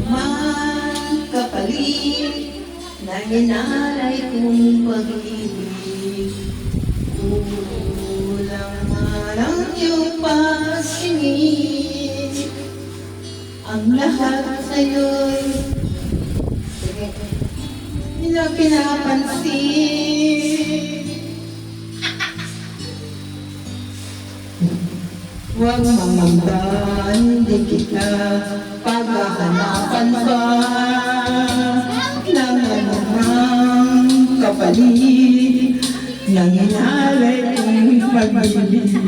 Man kapalit na inalay kong pag-ibig, kulang man ang iyong pasingin. Ang lahat sa'yo'y hindi na pinapansin. Huwag mamamba, hindi kita paghahanapan pa ng anumang kapalit ng inalay kong pag-ibig.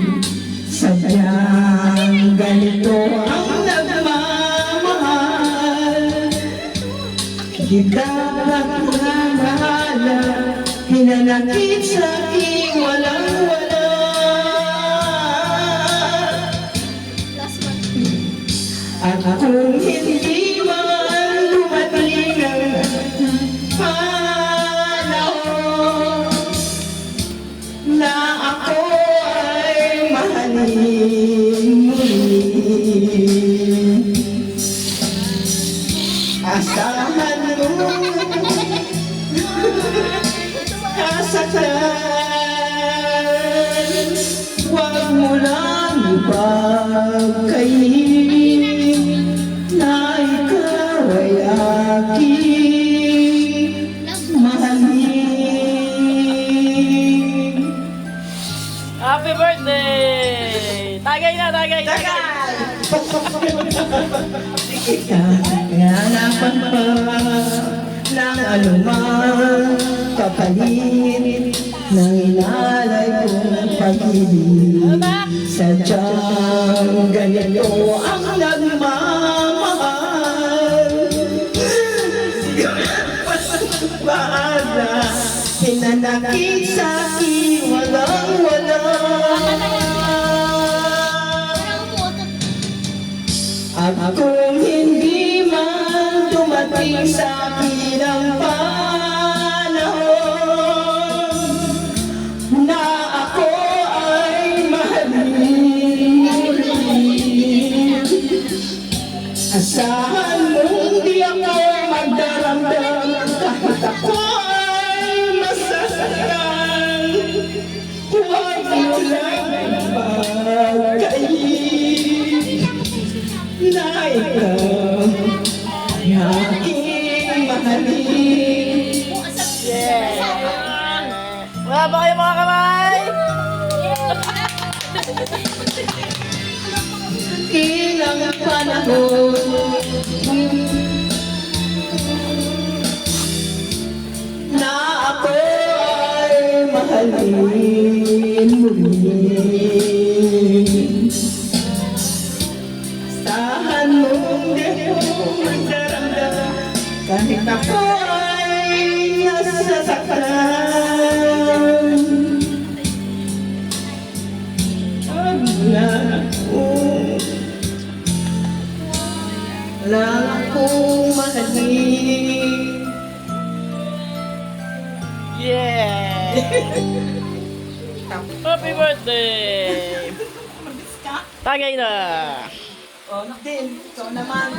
Sadyang ganito ang nagmamahal, di dapat nagmahala, hinanakit sa aking walang-wala. At kung hindi man dumating ang panahon na ako ay mahalin muli, asahan mo kasaktan, huwag mo lang ipagkainin na ikaw ay aking mahalin. Happy birthday! Tagay na, tagay! Hanapan pa ng anumang kapalit ng inalay kong pag-ibig. Sadyang ganito ang nagmamahal, maaga hinanakit sa aking walang-wala. At kung hindi man dumating sa akin ang panahon na ako ay mahalin muli, asahan mong di ako magdaramdam kahit ako ay masasaktan. Huwag mo lang ipagkain na ikaw ay aking mahalin. Yeah! Wala ba kayo mga kamay? Ilang panahon na ako ay mahalin muli, asahan mong di ako magdaramdam kahit ako ay nasasaktan. Wala akong mahalin. Yeah! Happy birthday! Tagay na! Oh, din. So naman.